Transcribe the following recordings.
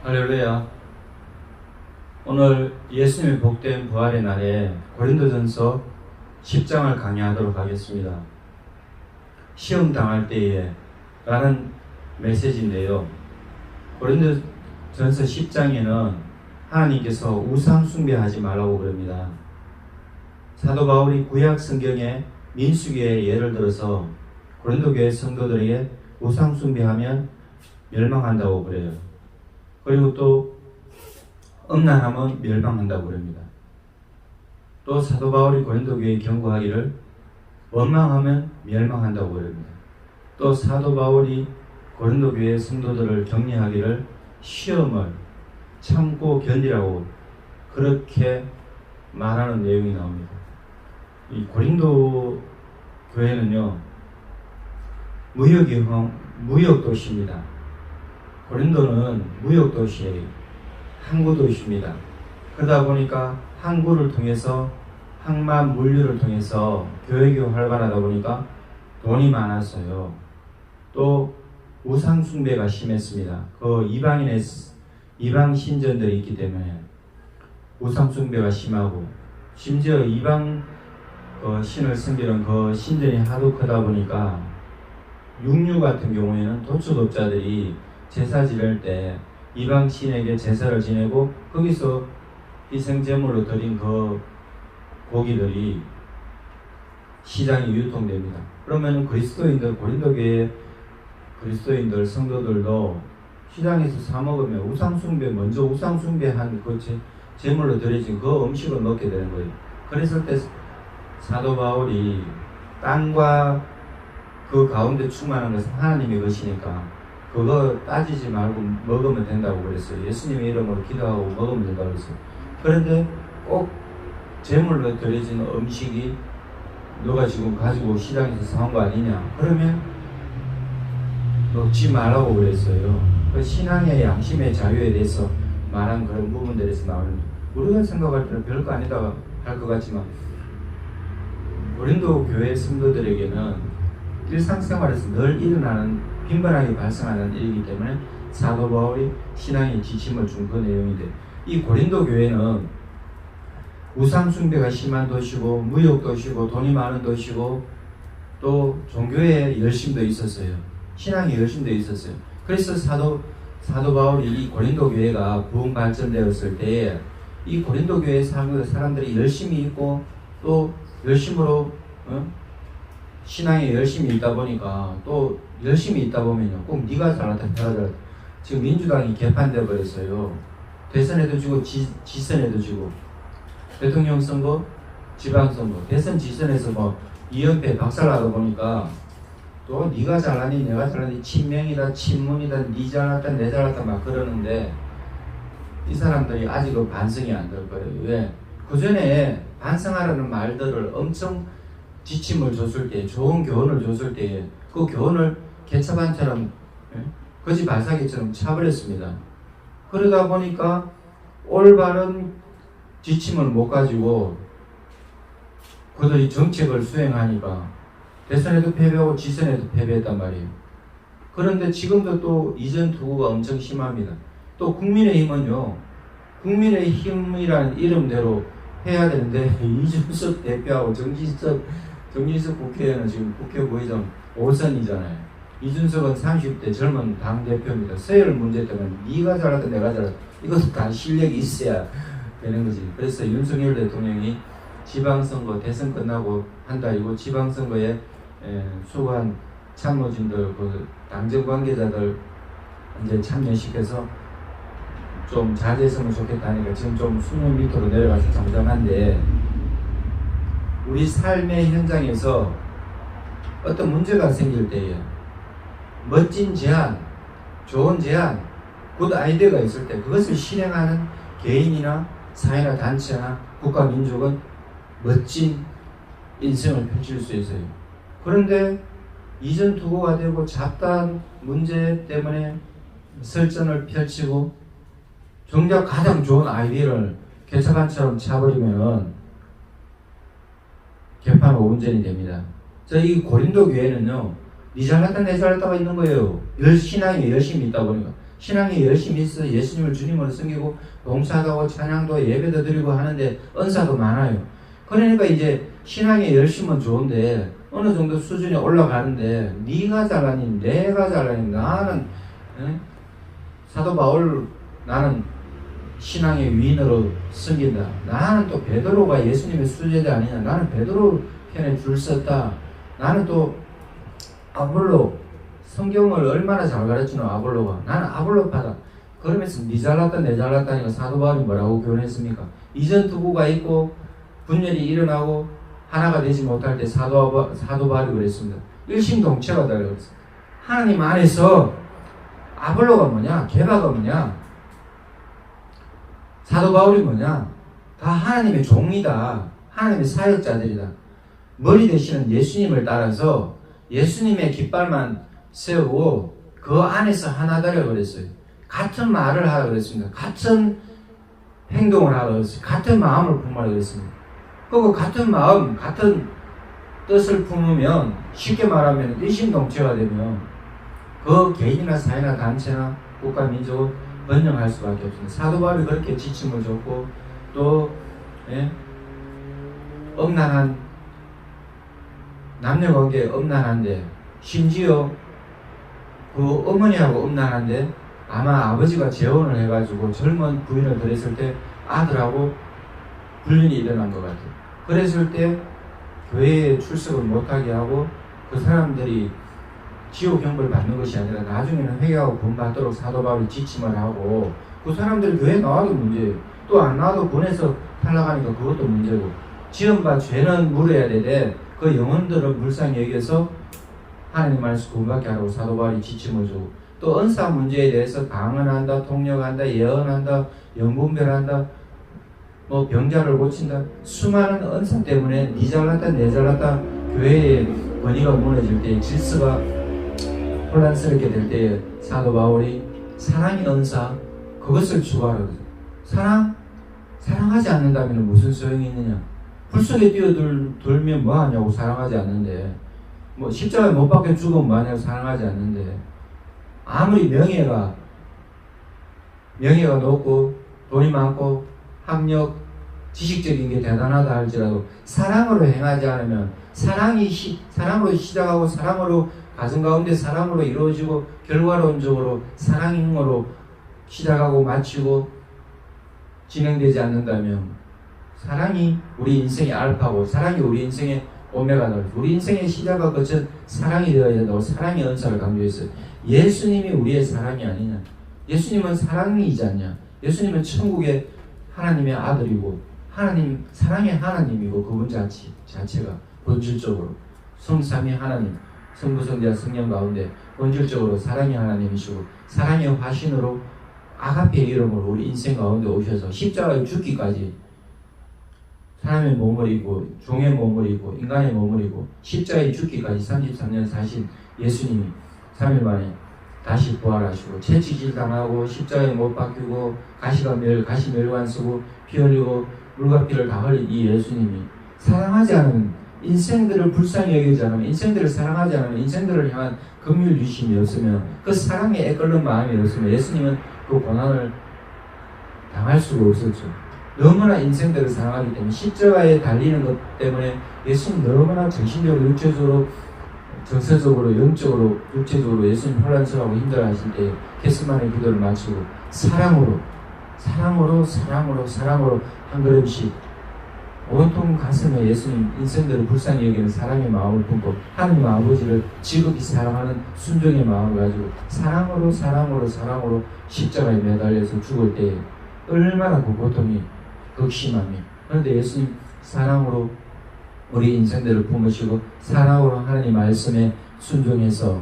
할렐루야. 오늘 예수님의 복된 부활의 날에 고린도전서 10장을 강의하도록 하겠습니다. 시험 당할 때에 라는 메시지인데요. 고린도전서 10장에는 하나님께서 우상 숭배하지 말라고 그럽니다. 사도 바울이 구약 성경의 민수기의 예를 들어서 고린도 교회 성도들에게 우상 숭배하면 멸망한다고 그래요. 그리고 또 음란하면 멸망한다고 그럽니다. 또 사도 바울이 고린도 교회에 경고하기를 원망하면 멸망한다고 그럽니다. 또 사도 바울이 고린도 교회 성도들을 격려하기를 시험을 참고 견디라고 그렇게 말하는 내용이 나옵니다. 이 고린도 교회는요, 무역 도시입니다. 고린도는 무역 도시예요. 항구 도시입니다. 그러다 보니까 항구를 통해서 항만 물류를 통해서 교역이 활발하다 보니까 돈이 많았어요. 또 우상 숭배가 심했습니다. 그 이방 신전들이 있기 때문에 우상 숭배가 심하고, 심지어 이방 신을 섬기는 그 신전이 하도 크다 보니까 육류 같은 경우에는 도축업자들이 제사 지낼 때 이방 신에게 제사를 지내고 거기서 희생제물로 드린 그 고기들이 시장에 유통됩니다. 그러면 그리스도인들, 고린도교회 그리스도인들 성도들도 시장에서 사 먹으면 우상숭배, 먼저 우상숭배한 그 제물로 드려진 그 음식을 먹게 되는 거예요. 그랬을 때 사도 바울이 땅과 그 가운데 충만한 것은 하나님의 것이니까 그거 따지지 말고 먹으면 된다고 그랬어요. 예수님의 이름으로 기도하고 먹으면 된다고 그랬어요. 그런데 꼭 제물로 드려진 음식이 너가 지금 가지고 시장에서 사온 거 아니냐? 그러면 먹지 말라고 그랬어요. 그 신앙의 양심의 자유에 대해서 말한 그런 부분들에서 나오는, 우리가 생각할 때는 별거 아니다 할 것 같지만 고린도 교회 성도들에게는 일상생활에서 늘 일어나는 빈번하게 발생하는 일이기 때문에 사도 바울이 신앙의 지침을 준 그 내용인데, 이 고린도 교회는 우상 숭배가 심한 도시고 무역 도시고 돈이 많은 도시고 또 종교의 열심도 있었어요. 신앙의 열심도 있었어요. 그래서 사도 바울이 이 고린도 교회가 부흥 발전되었을 때에 이 고린도 교회 사람들이 열심히 있고 또 열심으로 신앙에 열심히 있다 보니까, 또 열심히 있다 보면요, 꼭 네가 잘났다 내가 잘났다. 지금 민주당이 개판되어 버렸어요. 대선에도 지고 지선에도 지고, 대통령 선거, 지방선거, 대선 지선에서 뭐 2연패 박살나다 보니까 또 네가 잘나니 내가 잘나니 친명이다 친문이다 네 잘났다 내 잘났다 막 그러는데, 이 사람들이 아직은 반성이 안 될 거예요. 왜? 그 전에 반성하라는 말들을 엄청 지침을 줬을 때, 좋은 교훈을 줬을 때 그 교훈을 개차반처럼 거지 발사기처럼 차버렸습니다. 그러다 보니까 올바른 지침을 못 가지고 그들이 정책을 수행하니까 대선에도 패배하고 지선에도 패배했단 말이에요. 그런데 지금도 또 이전 투구가 엄청 심합니다. 또 국민의힘은요, 국민의힘이라는 이름대로 해야 되는데 이준석 대표하고 정진석 국회의원은 지금 국회 부의장 5선이잖아요. 이준석은 30대 젊은 당대표입니다. 서열 문제 때문에 네가 잘났다 내가 잘났다, 이것도 다 실력이 있어야 되는 거지. 그래서 윤석열 대통령이 지방선거 대선 끝나고 한 달이고 지방선거에 수고한 참모진들, 그 당정 관계자들 이제 참여시켜서 좀 자제했으면 좋겠다니까 지금 좀 수능 밑으로 내려가서 잠잠한데, 우리 삶의 현장에서 어떤 문제가 생길 때에 멋진 제안, 좋은 제안, 굿 아이디어가 있을 때 그것을 실행하는 개인이나 사회나 단체나 국가 민족은 멋진 인생을 펼칠 수 있어요. 그런데 이전 투구가 되고 잡다한 문제 때문에 설전을 펼치고 정작 가장 좋은 아이디어를 개차반처럼 차버리면은 개판 5분전이 됩니다. 저희 고린도 교회는요, 니 잘났다 내 잘났다가 있는 거예요. 신앙이 열심히 있다 보니까. 신앙에 열심히 있어 예수님을 주님으로 섬기고 봉사도 찬양도 예배도 드리고 하는데 은사도 많아요. 그러니까 이제 신앙의 열심은 좋은데 어느 정도 수준이 올라가는데 네가 잘하니 내가 잘하니 나는 사도 바울 나는 신앙의 위인으로 섬긴다. 나는 또 베드로가 예수님의 수제자 아니냐. 나는 베드로 편에 줄 섰다. 나는 또 아볼로 성경을 얼마나 잘 가르치노 아볼로가. 나는 아볼로파다. 그러면서 니 잘났다 내 잘났다니까 사도 바울이 뭐라고 교훈했습니까? 이전 투구가 있고 분열이 일어나고 하나가 되지 못할 때 사도 바울이 그랬습니다. 일심동체가 달라고 그랬어요. 하나님 안에서 아볼로가 뭐냐? 게바가 뭐냐? 사도 바울이 뭐냐? 다 하나님의 종이다. 하나님의 사역자들이다. 머리 대신은 예수님을 따라서 예수님의 깃발만 세우고 그 안에서 하나다라고 그랬어요. 같은 말을 하라고 그랬습니다. 같은 행동을 하라고 그랬어요. 같은 마음을 품으라고 그랬습니다. 그리고 같은 마음, 같은 뜻을 품으면 쉽게 말하면 일심동체가 되면 그 개인이나 사회나 단체나 국가 민족을 번영할 수밖에 없습니다. 사도 바울이 그렇게 지침을 줬고 또 엄난한 남녀관계 엄난한데 심지어 그 어머니하고 엄난한데 아마 아버지가 재혼을 해가지고 젊은 부인을 들였을 때 아들하고 불륜이 일어난 것 같아요. 그랬을 때 교회에 출석을 못하게 하고 그 사람들이 지옥 형벌을 받는 것이 아니라 나중에는 회개하고 구원받도록 사도 바울이 지침을 하고 그 사람들이 교회에 나와도 문제예요. 또 안 나와도 군에서 탈락하니까 그것도 문제고 지은바 죄는 물어야 되되 그 영혼들은 불쌍히 여겨서 하나님 말씀 구원받게 하라고 사도 바울이 지침을 주고 또 은사 문제에 대해서 강언한다, 통역한다, 예언한다, 영분별한다, 뭐 병자를 고친다. 수많은 은사 때문에 니 잘났다 내 잘났다 교회의 권위가 무너질 때 질서가 혼란스럽게 될 때에 사도 바울이 사랑의 은사 그것을 추구하라고 그래요. 사랑하지 않는다면 무슨 소용이 있느냐. 불 속에 뛰어들면 뭐하냐고. 사랑하지 않는데 뭐 십자가에 못 박혀 죽으면 뭐하냐고. 사랑하지 않는데 아무리 명예가 높고 돈이 많고 학력 지식적인 게 대단하다 할지라도 사랑으로 행하지 않으면 사랑으로 시작하고 사랑으로 가정 가운데 사랑으로 이루어지고 결과론적으로 사랑으로 시작하고 마치고 진행되지 않는다면 사랑이 우리 인생의 알파고 사랑이 우리 인생의 오메가다. 우리 인생의 시작과 끝은 사랑이 되어야 된다고 사랑의 은사를 강조했어요. 예수님이 우리의 사랑이 아니냐. 예수님은 사랑이지 않냐. 예수님은 천국의 하나님의 아들이고 하나님 사랑의 하나님이고 그분 자체가 본질적으로 성삼위 하나님 성부 성자 성령 가운데 본질적으로 사랑의 하나님이시고 사랑의 화신으로 아가페의 이름으로 우리 인생 가운데 오셔서 십자가에 죽기까지 사람의 몸을 입고 종의 몸을 입고 인간의 몸을 입고 십자가에 죽기까지 33년 사신 예수님이 3일 만에 다시 부활하시고 채찍질 당하고 십자가에 못 박히고 가시 멸관 쓰고 피 흘리고 물과 피를 다 흘린 이 예수님이 사랑하지 않은 인생들을 불쌍히 여기지 않으면 인생들을 사랑하지 않으면 인생들을 향한 긍휼 유심이 없으면 그 사랑에 애끓는 마음이 없으면 예수님은 그 고난을 당할 수가 없었죠. 너무나 인생들을 사랑하기 때문에 십자가에 달리는 것 때문에 예수님 너무나 정신적으로 육체적으로 정서적으로 영적으로 육체적으로 예수님 혼란스러워하고 힘들어하실 때 겟세마네 기도를 마치고 사랑으로 한 걸음씩 온통 가슴에 예수님 인생들을 불쌍히 여기는 사랑의 마음을 품고 하나님 아버지를 지극히 사랑하는 순종의 마음을 가지고 사랑으로 십자가에 매달려서 죽을 때 얼마나 그 고통이 극심하며 그런데 예수님 사랑으로 우리 인생들을 품으시고 사랑으로 하나님 말씀에 순종해서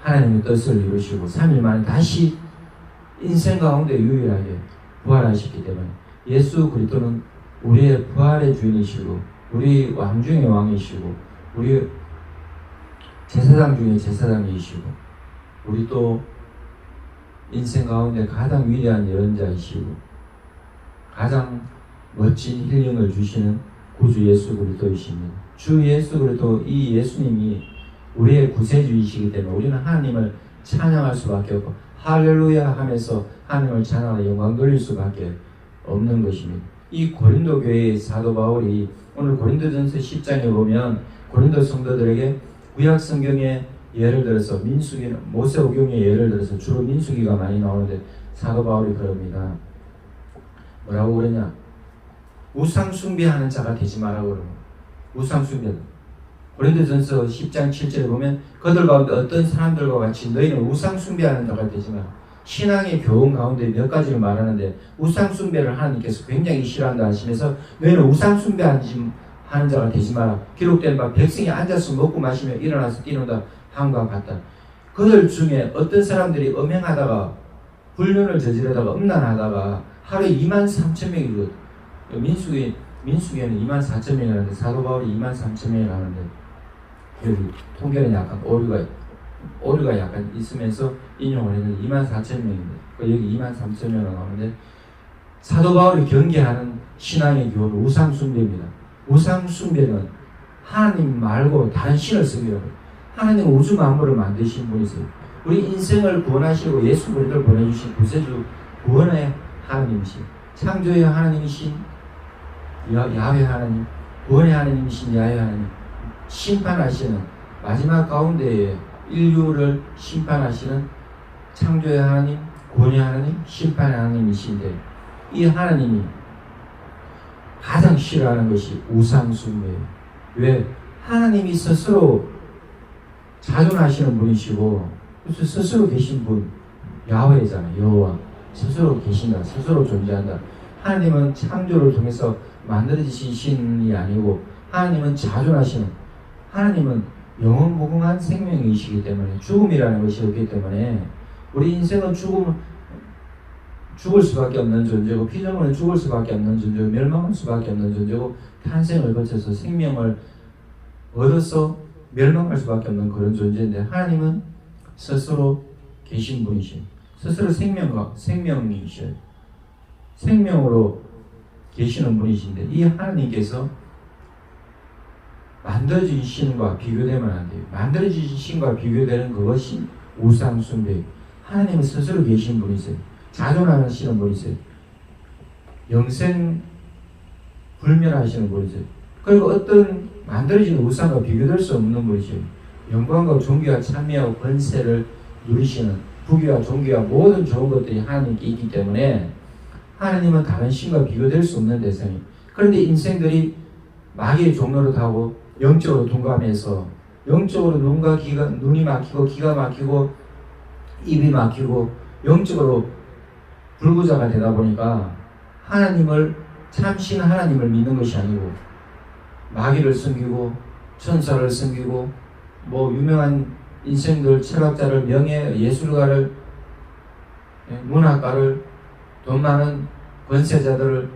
하나님의 뜻을 이루시고 3일 만에 다시 인생 가운데 유일하게 부활하셨기 때문에 예수 그리스도는 우리의 부활의 주인이시고 우리 왕 중의 왕이시고 우리 제사장 중의 제사장이시고 우리 또 인생 가운데 가장 위대한 예언자이시고 가장 멋진 힐링을 주시는 구주 예수 그리스도이십니다. 주 예수 그리스도 이 예수님이 우리의 구세주이시기 때문에 우리는 하나님을 찬양할 수밖에 없고 할렐루야 하면서 하나님을 찬양하고 영광 돌릴 수밖에 없는 것입니다. 이 고린도 교회의 사도 바울이 오늘 고린도전서 10장에 보면 고린도 성도들에게 구약 성경의 예를 들어서 민수기, 모세오경의 예를 들어서 주로 민수기가 많이 나오는데 사도 바울이 그럽니다. 뭐라고 그러냐? 우상 숭배하는 자가 되지 말라고 그러는 거예요. 우상 숭배. 고린도전서 10장 7절에 보면 그들 가운데 어떤 사람들과 같이 너희는 우상 숭배하는 자가 되지 마라. 신앙의 교훈 가운데 몇 가지를 말하는데 우상 숭배를 하나님께서 굉장히 싫어한다 하시면서 너희는 우상 숭배하는 자가 되지 마라. 기록된 바 백성이 앉아서 먹고 마시며 일어나서 뛰는다 함과 같다. 그들 중에 어떤 사람들이 음행하다가 불륜을 저지르다가 음란하다가 하루에 23,000명이거든. 민수기에는 24,000명이 하는데 사도 바울이 23,000명이 하는데 여기 통계는 약간 오류가 약간 있으면서 인용을 했는데 24,000명인데 여기 23,000명이 나오는데 사도 바울이 경계하는 신앙의 교훈은 우상 숭배입니다. 우상 숭배는 하나님 말고 다른 신을 섬기는 거예요. 하나님 우주 만물을 만드신 분이세요. 우리 인생을 구원하시고 예수 그리스도를 보내주신 구세주 구원의 하나님이신 창조의 하나님이신 야훼 하나님, 구원의 하나님이신 야훼 하나님, 심판하시는 마지막 가운데에 인류를 심판하시는 창조의 하나님, 구원의 하나님, 심판의 하나님이신데 이 하나님이 가장 싫어하는 것이 우상 숭배예요. 왜? 하나님이 스스로 자존하시는 분이시고 스스로 계신 분 야훼잖아요. 여호와 스스로 계신다. 스스로 존재한다. 하나님은 창조를 통해서 만들어지신 신이 아니고 하나님은 자존하시는 하나님은 영원무궁한 생명이시기 때문에 죽음이라는 것이 없기 때문에 우리 인생은 죽을 수밖에 없는 존재고 피조물은 죽을 수밖에 없는 존재고 멸망할 수밖에 없는 존재고 탄생을 거쳐서 생명을 얻어서 멸망할 수밖에 없는 그런 존재인데 하나님은 스스로 계신 분이시오. 스스로 생명이셔요. 생명으로 계시는 분이신데 이 하나님께서 만들어진 신과 비교되면 안 돼요. 만들어진 신과 비교되는 그것이 우상 숭배. 하나님은 스스로 계신 분이세요. 자존하시는 분이세요. 영생 불멸하시는 분이세요. 그리고 어떤 만들어진 우상과 비교될 수 없는 분이세요. 영광과 존귀와 찬미와 권세를 누리시는 부귀와 존귀와 모든 좋은 것들이 하나님께 있기 때문에 하나님은 다른 신과 비교될 수 없는 대상이에요. 그런데 인생들이 마귀의 종로를 타고 영적으로 둔감해서 영적으로 눈이 막히고 기가 막히고 입이 막히고 영적으로 불구자가 되다 보니까 하나님을 참신 하나님을 믿는 것이 아니고 마귀를 섬기고 천사를 섬기고 뭐 유명한 인생들 철학자를 명예 예술가를 문학가를 돈 많은 권세자들을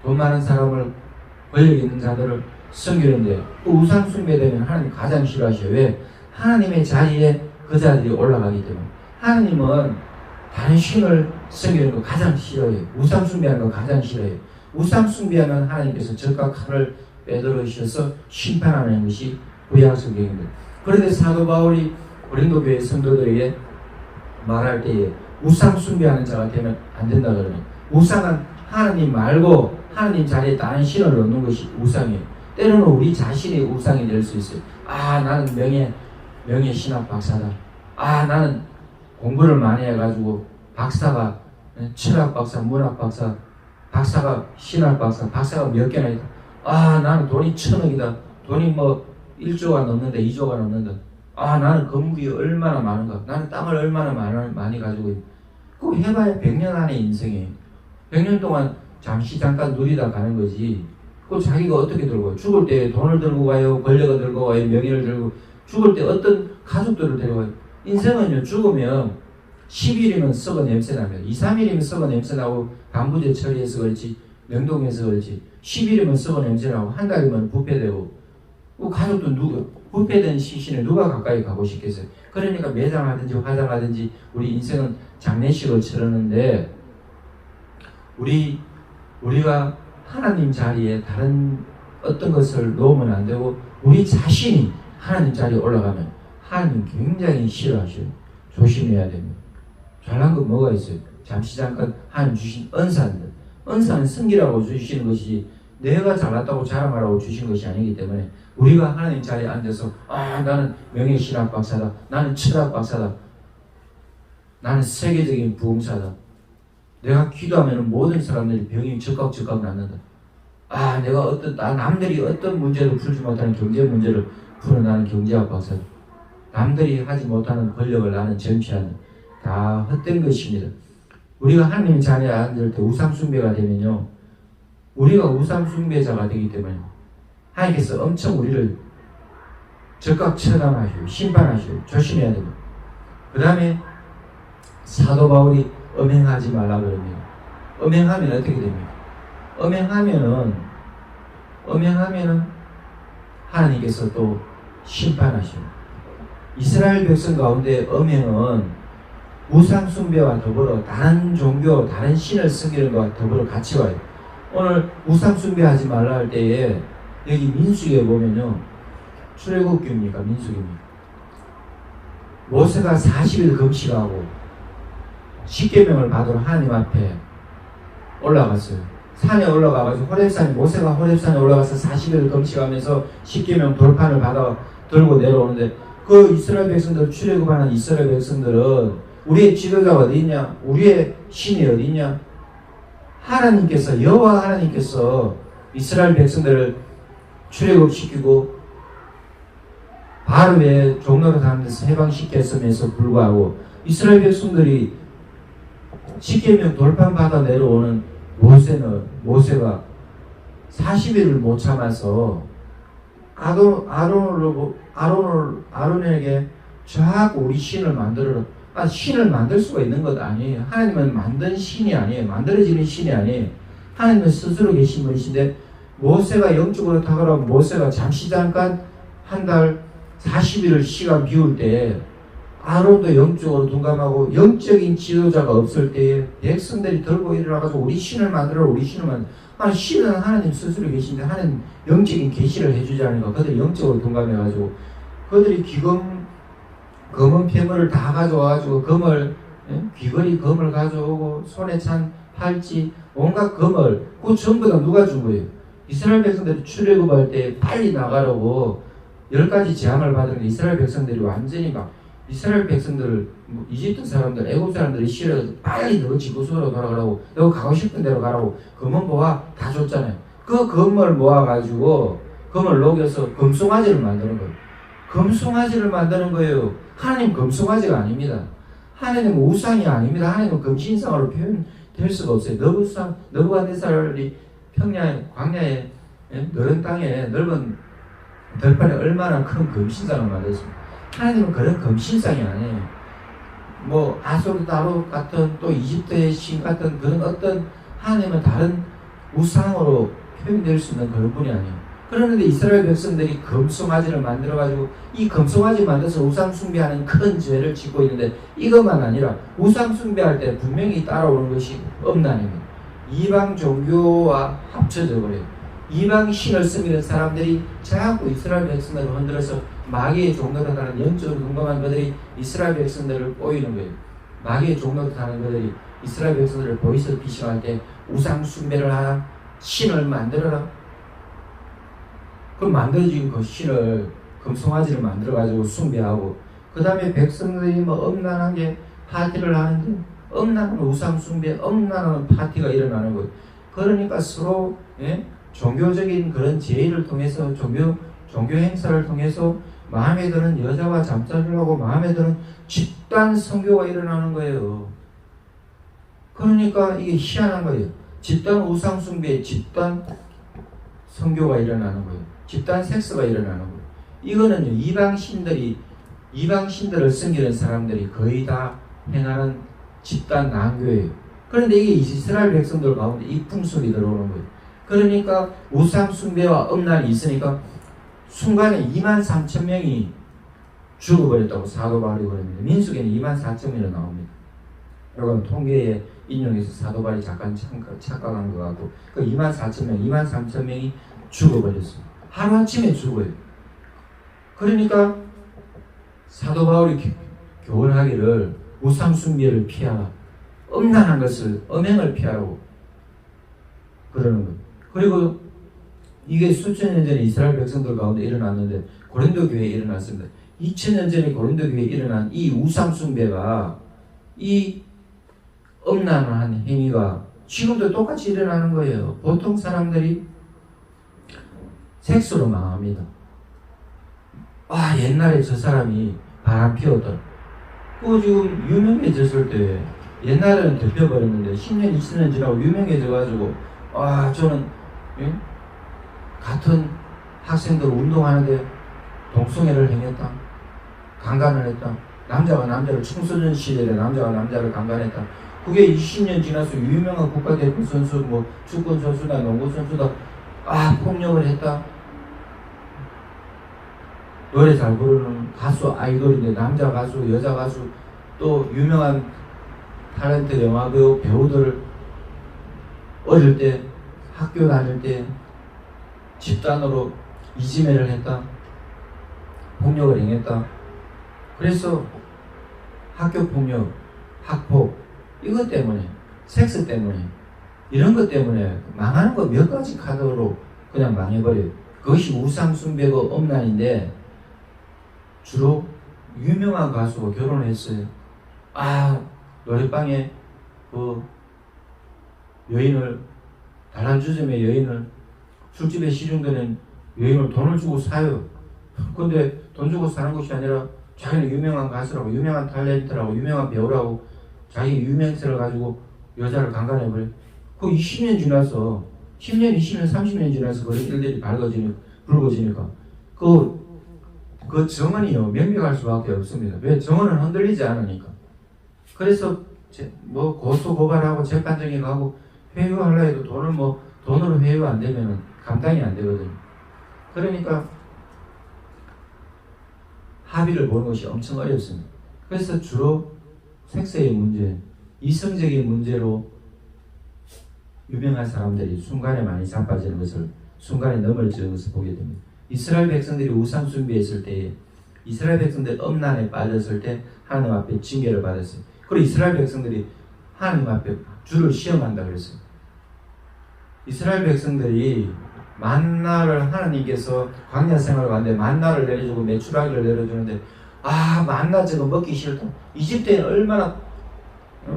돈 많은 사람을 권력 있는 자들을 섬기는데 그 우상 숭배되면 하나님 가장 싫어하셔요. 왜? 하나님의 자리에 그 자들이 올라가기 때문에 하나님은 다른 신을 섬기는 거 가장 싫어해요. 우상 숭배하는 거 가장 싫어해요. 우상 숭배하면 하나님께서 적과 칼을 빼들으셔서 심판하는 것이 구약 성경입니다. 그런데 사도 바울이 고린도 교회 성도들에게 말할 때에 우상 숭배하는 자가 되면 안 된다 그러면 우상은 하나님 말고 하나님 자리에 다른 신을 넣는 것이 우상이에요. 때로는 우리 자신이 우상이 될 수 있어요. 아 나는 명예 신학 박사다. 아 나는 공부를 많이 해가지고 박사가 철학 박사, 문학 박사, 박사가 신학 박사, 박사가 몇 개나 있다. 아 나는 돈이 1,000억이다. 돈이 뭐 1조가 넘는데 2조가 넘는다. 아 나는 건물이 얼마나 많은가. 나는 땅을 얼마나 많이 가지고 있다. 그거 해봐야 100년 안의 인생이에요. 100년 동안 잠깐 누리다 가는 거지. 그거 자기가 어떻게 들고 가요? 죽을 때 돈을 들고 가요? 권력을 들고 가요? 명예를 들고 죽을 때 어떤 가족들을 데려가요? 인생은요 죽으면 10일이면 썩어 냄새 나면 2, 3일이면 썩어 냄새 나고 방부제 처리해서 그렇지 냉동해서 그렇지 10일이면 썩어 냄새 나고 한 달이면 부패되고 그 가족도 부패된 시신에 누가 가까이 가고 싶겠어요? 그러니까 매장하든지 화장하든지 우리 인생은 장례식을 치르는데 우리가 하나님 자리에 다른 어떤 것을 놓으면 안 되고 우리 자신이 하나님 자리에 올라가면 하나님 굉장히 싫어하셔요. 조심해야 됩니다. 잘난 건 뭐가 있어요? 잠시 잠깐 하나님 주신 은사인데, 은사는 승기라고 주시는 것이지 내가 잘났다고 자랑하라고 주신 것이 아니기 때문에, 우리가 하나님 자리에 앉아서 나는 명예신학 박사다, 나는 철학 박사다, 나는 세계적인 부흥사다, 내가 기도하면 모든 사람들이 병이 적각 낫는다, 내가 남들이 어떤 문제를 풀지 못하는 경제 문제를 푸는 나는 경제학 박사다, 남들이 하지 못하는 권력을 나는 전피하는, 다 헛된 것입니다. 우리가 하나님 자리에 앉을 때 우상숭배가 되면요, 우리가 우상숭배자가 되기 때문에 하나님께서 엄청 우리를 적각 처단하시고 심판하시고 조심해야 됩니다. 그 다음에 사도 바울이 음행하지 말라 그럽니다. 음행하면 어떻게 됩니까? 음행하면은 하나님께서 또 심판하십니다. 이스라엘 백성 가운데 음행은 우상숭배와 더불어 다른 종교, 다른 신을 섬기는 것과 더불어 같이 와요. 오늘 우상숭배하지 말라 할 때에 여기 민수기에 보면요, 출애굽기입니까 민수기입니까? 모세가 40일 금식하고 십계명을 받으러 하나님 앞에 올라갔어요. 산에 올라가가지고 모세가 호렙산에 올라가서 40일 금식하면서 십계명 돌판을 받아 들고 내려오는데, 그 이스라엘 백성들, 출애굽하는 이스라엘 백성들은 우리의 지도자가 어디 있냐? 우리의 신이 어디 있냐? 여호와 하나님께서 이스라엘 백성들을 출애굽시키고 바로의 종로로 가는 데서 해방시켰음에도 불구하고 이스라엘 백성들이 십계명 돌판 받아 내려오는 모세가 40일을 못 참아서 아론에게 자꾸 우리 신을 만들어라. 신을 만들 수가 있는 것 아니에요. 하나님은 만든 신이 아니에요. 만들어지는 신이 아니에요. 하나님은 스스로 계신 분이신데, 모세가 영적으로 탁월하고 모세가 잠시 잠깐 한 달 40일을 시간 비울 때 아론도 영적으로 둔감하고 영적인 지도자가 없을 때에 백성들이 들고 일어나가지고 우리 신을 만들어, 우리 신을 만들어. 신은 하나님 스스로 계신데 하나님 영적인 계시를 해주지 않으니까 그들이 영적으로 둔감해가지고 그들이 검은 폐물을 다 가져와가지고 귀걸이 검을 가져오고 손에 찬 팔찌 온갖 검을, 그거 전부 다 누가 준 거예요? 이스라엘 백성들이 출애굽할 때 빨리 나가라고 10가지 재앙을 받은 이스라엘 백성들이 완전히 이스라엘 백성들을 이집트 사람들, 애굽 사람들이 싫어서 빨리 너 지구소로 돌아가라고, 너 가고 싶은 데로 가라고 검은 보화 다 줬잖아요. 그 검을 모아가지고 검을 녹여서 금송아지를 만드는 거예요. 금송아지를 만드는 거예요. 하나님 금송아지가 아닙니다. 하나님은 우상이 아닙니다. 하나님은 금신상으로 표현될 수가 없어요. 너부갓네살이 광야에 넓은 땅에 넓은 들판에 얼마나 큰 금신상을 만들었습니다. 하나님은 그런 금신상이 아니에요. 아소르다로 같은 또 이집트의 신 같은 그런 어떤 하나님은 다른 우상으로 표현될 수 있는 그런 분이 아니에요. 그런데 이스라엘 백성들이 금송아지를 만들어가지고 이 금송아지 만들어서 우상숭배하는 큰 죄를 짓고 있는데, 이것만 아니라 우상숭배할 때 분명히 따라오는 것이 엄난입니다. 이방 종교와 합쳐져 버려요. 이방 신을 섬기는 사람들이 자꾸 이스라엘 백성들을 흔들어서 마귀의 종로로 가는 영적으로 궁금한 그들이 이스라엘 백성들을 꼬이는 거예요. 마귀의 종로로 가는 그들이 이스라엘 백성들을 보이스피싱할 때 우상숭배를 하라, 신을 만들어라. 그 만들어진 그 신을 금송아지를 만들어가지고 숭배하고, 그 다음에 백성들이 엄난하게 파티를 하는데 엄난한 우상숭배, 엄난한 파티가 일어나는 거예요. 그러니까 서로 종교적인 그런 제의를 통해서 종교 행사를 통해서 마음에 드는 여자와 잠자리를 하고 마음에 드는 집단 선교가 일어나는 거예요. 그러니까 이게 희한한 거예요. 집단 우상숭배, 집단 선교가 일어나는 거예요. 집단 섹스가 일어나는 거예요. 이거는요, 이방 신들을 섬기는 사람들이 거의 다 행하는 집단 난교예요. 그런데 이게 이스라엘 백성들 가운데 이 풍속이 들어오는 거예요. 그러니까 우상 숭배와 음란이 있으니까 순간에 23,000명이 죽어버렸다고 사도 바울이 그럽니다. 민수기에는 24,000명이 나옵니다. 여러분 통계에 인용해서 사도 바울이 잠깐 착각한 것 같고, 그 24,000명, 23,000명이 죽어버렸어요. 하루아침에 죽어요. 그러니까 사도 바울이 교훈하기를 우상숭배를 피하라. 음란한 것을, 음행을 피하라고 그러는 거예요. 그리고 이게 수천 년 전에 이스라엘 백성들 가운데 일어났는데 고린도 교회에 일어났습니다. 2000년 전에 고린도 교회에 일어난 이 우상숭배가, 이 음란한 행위가 지금도 똑같이 일어나는 거예요. 보통 사람들이 섹스로 망합니다. 아, 옛날에 저 사람이 바람 피웠던, 그 지금 유명해졌을 때, 옛날에는 덮여버렸는데 10년, 20년 지나고 유명해져가지고, 아, 저는 같은 학생들 운동하는데 동성애를 행했다, 강간을 했다, 남자가 남자를, 청소년 시절에 남자가 남자를 강간했다. 그게 20년 지나서 유명한 국가대표 선수, 뭐 축구 선수다, 농구 선수다, 아, 폭력을 했다. 노래 잘 부르는 가수, 아이돌인데 남자 가수, 여자 가수, 또 유명한 탤런트 영화배우, 배우들 어릴 때, 학교 다닐 때 집단으로 이지매를 했다, 폭력을 행했다. 그래서 학교 폭력, 학폭, 이것 때문에, 섹스 때문에, 이런 것 때문에 망하는 거 몇 가지 카드로 그냥 망해버려요. 그것이 우상숭배고 음란인데, 주로 유명한 가수가 결혼했어요. 아, 노래방에 그 여인을, 다람쥐점의 여인을, 술집에 시중되는 여인을 돈을 주고 사요. 근데 돈 주고 사는 것이 아니라 자기는 유명한 가수라고, 유명한 탤런트라고, 유명한 배우라고 자기 유명세를 가지고 여자를 강간해버려. 그 20년 지나서, 10년, 20년, 30년 지나서 그런 일들이 불거지니까 그 정언이요, 명백할 수밖에 없습니다. 왜? 정언은 흔들리지 않으니까. 그래서 뭐 고소 고발하고 재판정에 가고 회유하려 해도 돈으로 회유 안 되면은 감당이 안 되거든요. 그러니까 합의를 보는 것이 엄청 어렵습니다. 그래서 주로 섹스의 문제, 이성적인 문제로 유명한 사람들이 순간에 많이 자빠지는 것을, 순간에 넘어지는 것을 보게 됩니다. 이스라엘 백성들이 우상 숭배했을 때에, 이스라엘 백성들 음란에 빠졌을 때 하나님 앞에 징계를 받았어요. 그리고 이스라엘 백성들이 하나님 앞에 주를 시험한다 그랬어요. 이스라엘 백성들이 만나를, 하나님께서 광야 생활을 하는데 만나를 내려주고 메추라기를 내려주는데, 아, 만나 저거 먹기 싫다. 이집트에는 얼마나,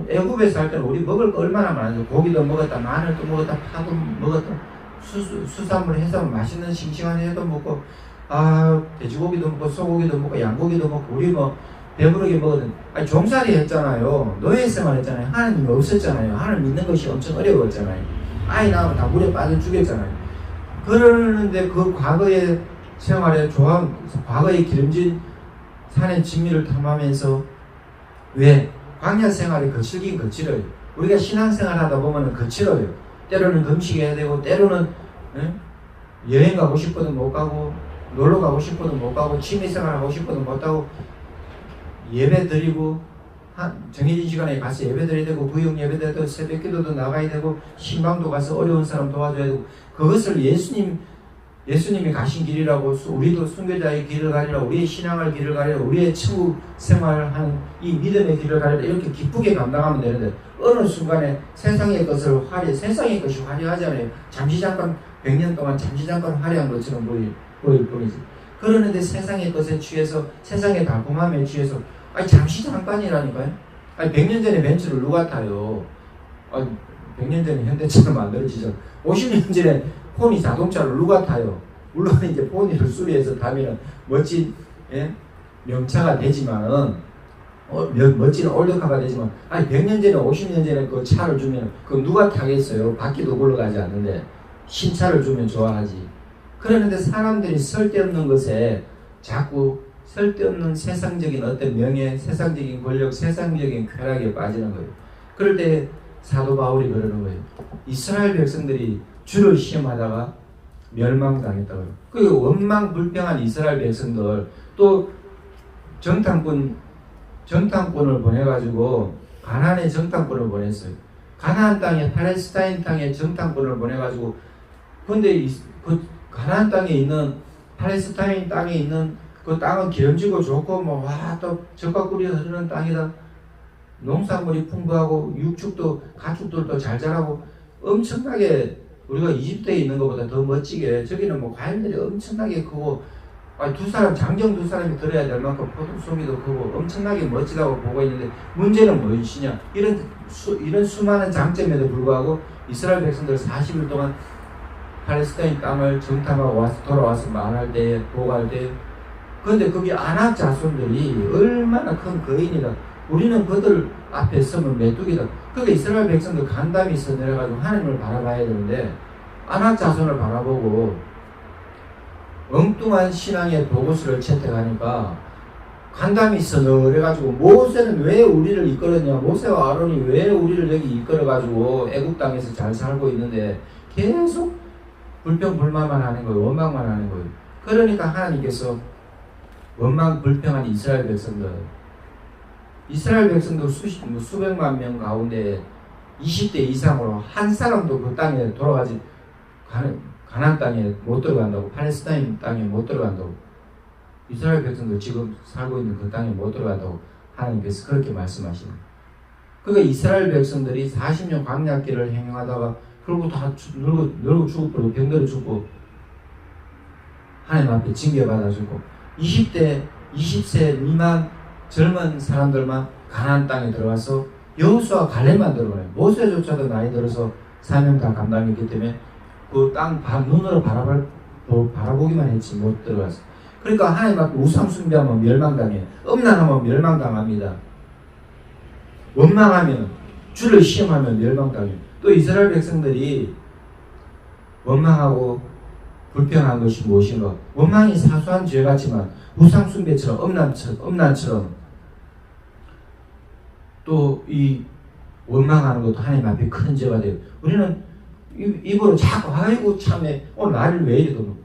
애굽에 살 때는 우리 먹을 거 얼마나 많아요. 고기도 먹었다, 마늘도 먹었다, 파도 먹었다, 수산물, 해산물, 맛있는 싱싱한 회도 먹고, 아, 돼지고기도 먹고, 소고기도 먹고, 양고기도 먹고, 우리 뭐 배부르게 먹거든. 아니, 종살이 했잖아요. 노예생활 했잖아요. 하나님이 없었잖아요. 하나님 믿는 것이 엄청 어려웠잖아요. 아이 낳으면 다 물에 빠져 죽였잖아요. 그러는데 그 과거의 생활에 과거의 기름진 산의 진미를 탐하면서, 왜? 광야 생활이 거칠긴 거칠어요. 우리가 신앙생활 하다 보면 거칠어요. 때로는 금식해야 되고, 때로는 여행 가고 싶어도 못 가고, 놀러 가고 싶어도 못 가고, 취미생활 하고 싶어도 못 하고, 예배 드리고, 정해진 시간에 가서 예배 드려야 되고, 부역 예배 드려야 되고, 새벽 기도도 나가야 되고, 신방도 가서 어려운 사람 도와줘야 되고, 그것을 예수님이 가신 길이라고, 우리도 순교자의 길을 가리라, 우리의 신앙의 길을 가리라, 우리의 천국 생활하는 이 믿음의 길을 가리라, 이렇게 기쁘게 감당하면 되는데, 어느 순간에 세상의 것이 화려하잖아요. 잠시 잠깐, 100년 동안 잠시 잠깐 화려한 것처럼 보일 뿐이지. 그러는데 세상의 것에 취해서, 세상의 달콤함에 취해서, 아니, 잠시 잠깐이라니까요. 아니, 100년 전에 벤츠를 누가 타요? 아니, 100년 전에 현대차로 만들어지죠. 50년 전에 포니 자동차를 누가 타요? 물론 이제 포니를 수리해서 타면 멋진, 명차가 되지만은, 멋진 올드카가 되지만, 아니, 100년 전에, 50년 전에 그 차를 주면, 그 누가 타겠어요? 바퀴도 굴러가지 않는데, 신차를 주면 좋아하지. 그러는데 사람들이 쓸데없는 것에 자꾸 쓸데없는 세상적인 어떤 명예, 세상적인 권력, 세상적인 쾌락에 빠지는 거예요. 그럴 때 사도 바울이 그러는 거예요. 이스라엘 백성들이 주를 시험하다가 멸망당했다고요. 그 원망불평한 이스라엘 백성들, 또 정탐꾼을 보내가지고 가나안의 정탐꾼을 보냈어요. 가나안 땅에, 팔레스타인 땅에 정탐꾼을 보내가지고, 근데 그 가나안 땅에 있는, 팔레스타인 땅에 있는 그 땅은 기름지고 좋고 뭐 와 또 젖과 꿀이 흐르는 땅이다. 농산물이 풍부하고 육축도 가축들도 잘 자라고 엄청나게 우리가 이집트에 있는 것보다 더 멋지게 저기는 뭐 과일들이 엄청나게 크고 두 사람 장정 두 사람이 들어야 될 만큼 포도송이도 크고 엄청나게 멋지다고 보고 있는데 문제는 무엇이냐 이런 수많은 장점에도 불구하고 이스라엘 백성들 40일 동안 팔레스타인 땅을 정탐하고 와서 돌아와서 말할 때에 보고할 때에 그런데 거기 아낙 자손들이 얼마나 큰 거인이다. 우리는 그들 앞에 서면 메뚜기다. 그러니까 이스라엘 백성들 간담이 있어 내려가지고 하나님을 바라봐야 되는데 아낙 자손을 바라보고 엉뚱한 신앙의 도구수를 채택하니까 간담이 있어 그래가지고 모세는 왜 우리를 이끌었냐, 모세와 아론이 왜 우리를 여기 이끌어가지고 애국 땅에서 잘 살고 있는데 계속 불평불만만 하는 거예요. 원망만 하는 거예요. 그러니까 하나님께서 원망 불평한 이스라엘 백성들 수백만 명 가운데 20대 이상으로 한 사람도 그 땅에 돌아가지 가나안 땅에 못 들어간다고, 팔레스타인 땅에 못 들어간다고, 이스라엘 백성들 지금 살고 있는 그 땅에 못 들어간다고 하나님께서 그렇게 말씀하시는. 그러니까 이스라엘 백성들이 40년 광야길을 행하다가 결국 다 늙어 죽고 병들어 죽고 하나님 앞에 징계받아 죽고 20대 20세 미만 젊은 사람들만 가나안 땅에 들어가서 여호수아 갈렙만 들어가요. 모세조차도 나이 들어서 사명 다 감당했기 때문에 그 땅 눈으로 바라보기만 했지 못 들어갔어. 그러니까 하나님 앞에 우상 숭배하면 멸망당해요. 음란하면 멸망당합니다. 원망하면 주를 시험하면 멸망당해요. 또 이스라엘 백성들이 원망하고 불평한 것이 무엇인가? 원망이 사소한 죄 같지만 우상 숭배처럼 음란처럼 또 이 원망하는 것도 하나님 앞에 큰 죄가 돼요. 우리는 입으로 자꾸 아이고 참에 오늘 날이 왜 이리 더워?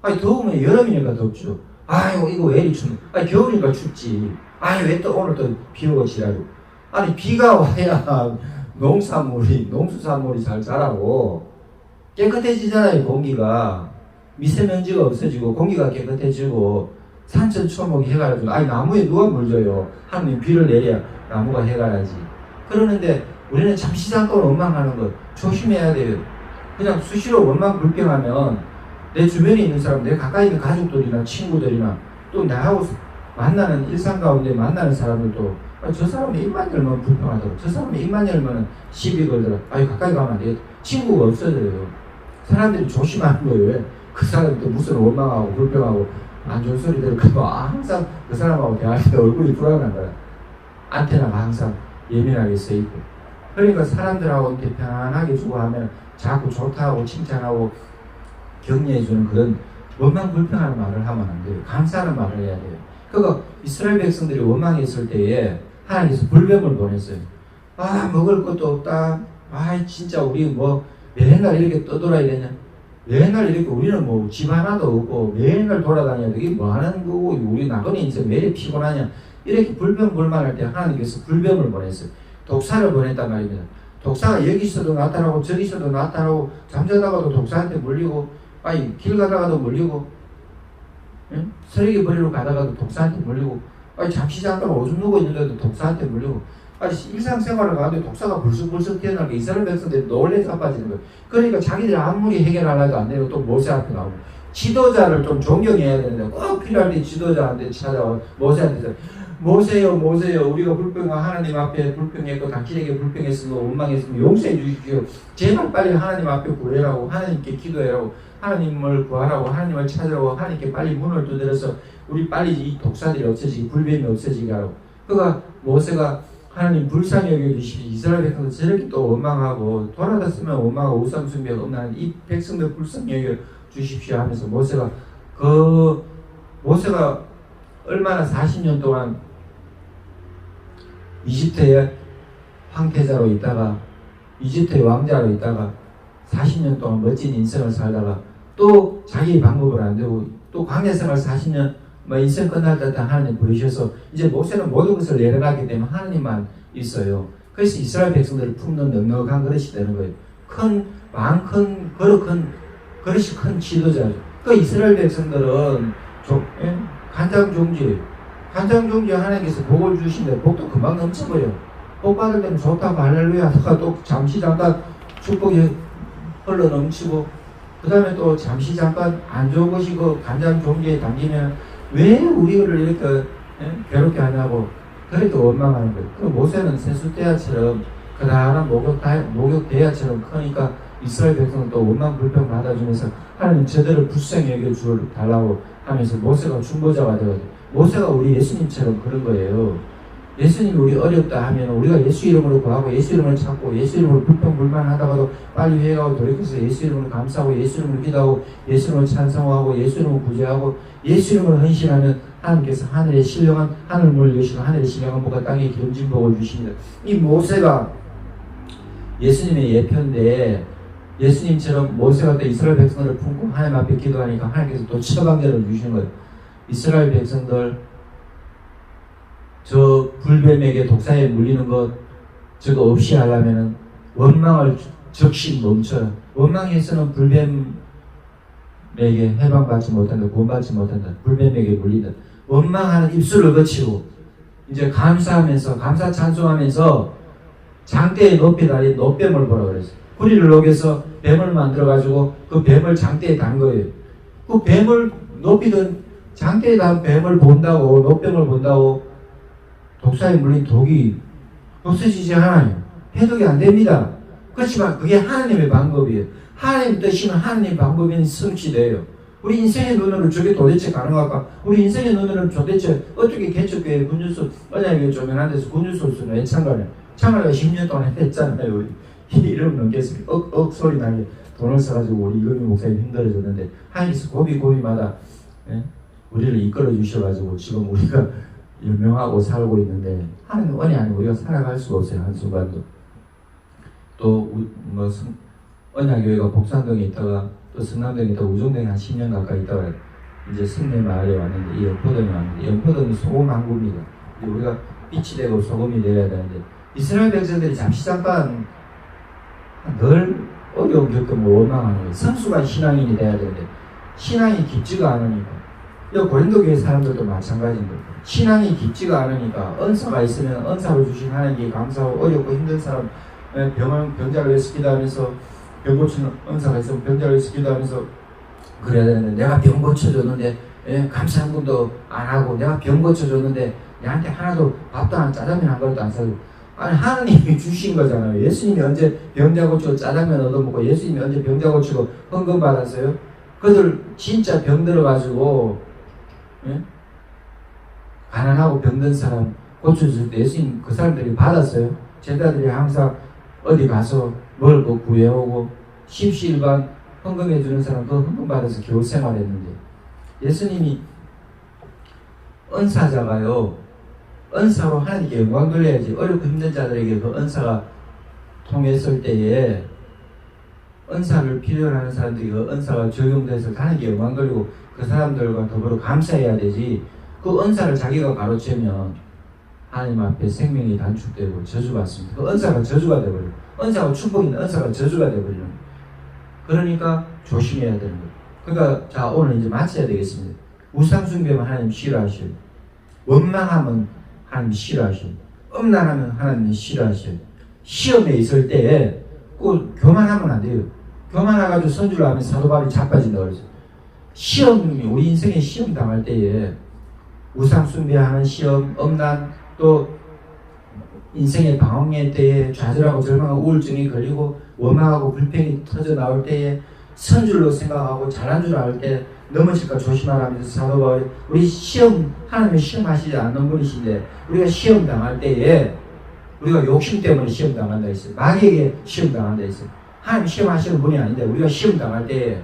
아니 더우면 여름이니까 덥죠. 아이고 이거 왜 이리 춥노? 아니 겨울이니까 춥지. 아니 왜 또 오늘 또 비 오고 지라고? 아니 비가 와야 농수산물이 잘 자라고 깨끗해지잖아요. 공기가 미세먼지가 없어지고 공기가 깨끗해지고 산천초목이 해가지고 아니 나무에 누가 물 줘요? 하나님 비를 내려야 나무가 해가야지. 그러는데 우리는 잠시 잠깐 원망하는 것 조심해야 돼요. 그냥 수시로 원망 불평하면 내 주변에 있는 사람, 내 가까이 있는 가족들이나 친구들이나 또 나하고 만나는 일상 가운데 만나는 사람들도 저 사람은 입만 열면 불평하더라고. 저 사람은 입만 열면 시비 걸더라고. 아유 가까이 가면 안 되겠다. 친구가 없어져요. 사람들이 조심하는 거예요. 그 사람이 또 무슨 원망하고 불평하고 안 좋은 소리 들을까봐 항상 그 사람하고 대화할 때 얼굴이 불안한 거야. 안테나가 항상 예민하게 써있고. 그러니까 사람들하고 이렇게 편안하게 주고 하면 자꾸 좋다고 칭찬하고 격려해주는 그런 원망 불평하는 말을 하면 안 돼요. 감사하는 말을 해야 돼요. 그러니까 이스라엘 백성들이 원망했을 때에 하나님께서 불뱀을 보냈어요. 아 먹을 것도 없다. 아 진짜 우리 뭐 맨날 이렇게 떠돌아야 되냐. 맨날 이렇게 우리는 뭐 집 하나도 없고 맨날 돌아다녀야 돼. 이게 뭐 하는 거고 우리 나그네 인생 왜 이렇게 피곤하냐. 이렇게 불평불만할 때 하나님께서 불뱀을 보냈어요. 독사를 보냈단 말입니다. 독사가 여기서도 나타나고 저기서도 나타나고 잠자다가도 독사한테 물리고 아니 길 가다가도 물리고 응? 쓰레기 버리러 가다가도 독사한테 물리고 아니 잠시 잠깐 오줌 누고 있는데도 독사한테 물리고 아니 일상생활을 가는데 독사가 불쑥불쑥 튀어나오니까 이스라엘 백성들이 놀래 자빠지는 거예요. 그러니까 자기들이 아무리 해결하려도 안 되고 또 모세 앞에 나오고 지도자를 좀 존경해야 되는데 꼭 필요할 때 지도자한테 찾아와 모세한테 모세요 우리가 불평한 하나님 앞에 불평했고 당신에게 불평했으며 원망했으면 용서해 주십시오. 제발 빨리 하나님 앞에 구해라고 하나님께 기도해라고 하나님을 구하라고 하나님을 찾으라고 하나님께 빨리 문을 두드려서 우리 빨리 이 독사들이 없어지게 불뱀이 없어지게 하라고. 그러니까 모세가 하나님 불쌍히 여겨주십시오. 이스라엘 백성들 저렇게 또 원망하고 돌아갔으면 원망하고 우상숭배가 없나는 이 백성들 불쌍히 여겨주십시오 하면서 모세가 얼마나 40년 동안 이집트의 황태자로 있다가 이집트의 왕자로 있다가 40년 동안 멋진 인생을 살다가 또 자기 방법을 안 되고 또 광야생활 40년 인생 끝날 때 하나님 부르셔서 이제 모세는 모든 것을 내려놨기 때문에 하나님만 있어요. 그래서 이스라엘 백성들을 품는 넉넉한 그릇이 되는 거예요. 큰 그릇이 큰 지도자죠. 그 이스라엘 백성들은 간장종지. 간장종지 하나님께서 복을 주신데 복도 금방 넘쳐버려. 복 받을 때는 좋다고 할렐루야 하다가 또 잠시 잠깐 축복이 흘러 넘치고 그 다음에 또 잠시 잠깐 안 좋은 것이 그 간장종지에 담기면 왜 우리를 이렇게 괴롭게 하냐고 그렇게 원망하는 거예요. 그 모세는 세숫대야처럼 그다란 목욕대야처럼 크니까 이스라엘 백성은 또 원망 불평 받아주면서 하나님 제대로 불쌍히 여겨달라고 하면서 모세가 중보자가 되거든요. 모세가 우리 예수님처럼 그런 거예요. 예수님이 우리 어렵다 하면 우리가 예수 이름으로 구하고 예수 이름을 찾고 예수 이름으로 불평불만하다가도 빨리 회개하고 돌이켜서 예수 이름으로 감사하고 예수 이름으로 기도하고 예수 이름으로 찬송하고 예수 이름으로 구제하고 예수 이름으로 헌신하면 하나님께서 하늘의 신령한 하늘문을 여시고 하늘의 신령한 복과 땅에 기름진 복을 주십니다. 이 모세가 예수님의 예표인데 예수님처럼 모세가 또 이스라엘 백성들을 품고 하나님 앞에 기도하니까 하나님께서 또 처방전을 주시는 거예요. 이스라엘 백성들 저 불뱀에게 독사에 물리는 것 저거 없이 하려면은 원망을 즉시 멈춰요. 원망해서는 불뱀에게 해방받지 못한다, 구원받지 못한다, 불뱀에게 물린다. 원망하는 입술을 거치고 이제 감사하면서 감사 찬송하면서 장대에 높이 달린 노뱀을 보라 그랬어요. 구리를 녹여서 뱀을 만들어가지고 그 뱀을 장대에 단 거예요. 그 뱀을 높이 든 장대에 단 뱀을 본다고 노뱀을 본다고 독사에 물린 독이 없어지지 않아요. 해독이 안 됩니다. 그렇지만 그게 하나님의 방법이에요. 하나님 뜻이면 하나님 방법이 성취돼요. 우리 인생의 눈으로 저게 도대체 가능할까? 우리 인생의 눈으로 도대체 어떻게 개척교회 군주소 언약교회 조명한 데서 군주소수는 왜 참가해요? 참가를 10년 동안 했잖아요. 우리 이름 넘겠습니다. 소리 나게 돈을 써가지고 우리 이건희 목사님 힘들어졌는데 하나님께서 고비마다 우리를 이끌어 주셔가지고 지금 우리가 유명하고 살고 있는데 하나님 은혜 아니고 우리가 살아갈 수가 없어요. 한순간도. 또 언약교회가 복산동에 있다가 또 성남동에 있다가 우정동에 한 10년 가까이 있다가 이제 성내 마을에 왔는데 이 영포동에 왔는데 영포동이 소금 항구입니다. 우리가 빛이 되고 소금이 되어야 되는데 이스라엘 백성들이 잠시 잠깐 늘 어려움 겪으면 원망하는 거예요. 성숙한 신앙인이 돼야 되는데 신앙이 깊지가 않으니까 이 고린도 교회 사람들도 마찬가지인 거예요. 신앙이 깊지가 않으니까 은사가 있으면 은사로 주신 하나님께 감사하고 어렵고 힘든 사람 병자를 위해서 기도하면서 병 고치는 은사가 있으면 병자를 위해서 기도하면서 그래야 되는데 내가 병 고쳐줬는데 감사한 분도 안 하고 내가 병 고쳐줬는데 내한테 하나도 밥도 안 짜장면 한 그릇도 안 사고 아니 하나님이 주신 거잖아요. 예수님이 언제 병자 고치고 짜장면 얻어먹고 예수님이 언제 병자 고치고 헌금 받았어요? 그들 진짜 병 들어가지고 가난하고 병든 사람 고쳐줄 때 예수님 그 사람들이 받았어요. 제자들이 항상 어디 가서 먹을 거 구해오고 십시일반 헌금해 주는 사람 그 헌금 받아서 겨우 생활했는데 예수님이 은사자가요. 은사로 하나님께 영광 돌려야지. 어렵고 힘든 자들에게 그 은사가 통했을 때에 은사를 필요로 하는 사람들이 그 은사가 적용돼서 하나님께 영광 돌리고 그 사람들과 더불어 감사해야 되지. 그 은사를 자기가 가로채면 하나님 앞에 생명이 단축되고 저주받습니다. 그 은사가 저주가 되버려요. 은사가 축복인데 은사가 저주가 되버려요. 그러니까 조심해야 되는 거예요. 그러니까 자 오늘 이제 마쳐야 되겠습니다. 우상숭배하면 하나님 싫어하셔요. 원망하면 하나님 싫어하셔요. 음란하면 하나님 싫어하셔요. 시험에 있을 때에 꼭 교만하면 안 돼요. 교만해가지고 선주를 하면 사도 바울이 자빠진다고 그러죠. 시험이 우리 인생에 시험 당할 때에 우상 숭배하는 시험, 음란 또 인생의 방황의 때에 좌절하고 절망하고 우울증이 걸리고 원망하고 불평이 터져 나올 때에 선줄로 생각하고 잘한 줄 알 때 넘어질까 조심하라면서 사도 바울이 우리 시험 하나님이 시험하시지 않는 분이신데 우리가 시험 당할 때에 우리가 욕심 때문에 시험 당한다 했어요. 마귀에게 시험 당한다 했어요. 하나님 시험하시는 분이 아닌데 우리가 시험 당할 때에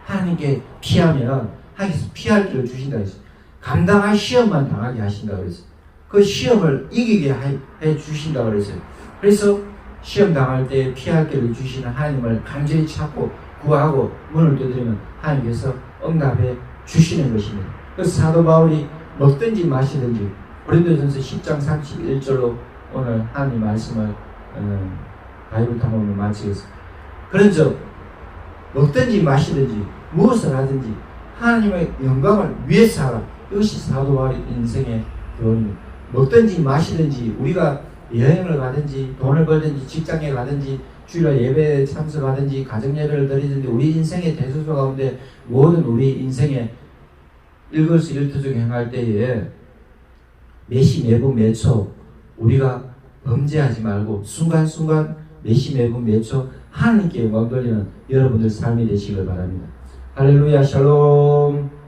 하나님께 피하면 하나님께서 피할 길을 주신다 했어요. 감당할 시험만 당하게 하신다 그랬어요. 그 시험을 이기게 해 주신다 그랬어요. 그래서 시험 당할 때 피할 길을 주시는 하나님을 간절히 찾고 구하고 문을 두드리면 하나님께서 응답해 주시는 것입니다. 그래서 사도 바울이 먹든지 마시든지 고린도전서 10장 31절로 오늘 하나님 말씀을 바이블 탐험을 마치겠습니다. 그런즉 먹든지 마시든지 무엇을 하든지 하나님의 영광을 위해서 하라. 이것이 사도와 인생의 교훈입니다. 먹든지 마시든지 우리가 여행을 가든지 돈을 벌든지 직장에 가든지 주일날 예배에 참석하든지 가정예배를 드리든지 우리 인생의 대소소 가운데 모든 우리 인생의 일거수일투족 행할 때에 매시 매분 매초 우리가 범죄하지 말고 순간순간 매시 매분 매초 하나님께 영광 돌리는 여러분들 삶이 되시길 바랍니다. 할렐루야 샬롬.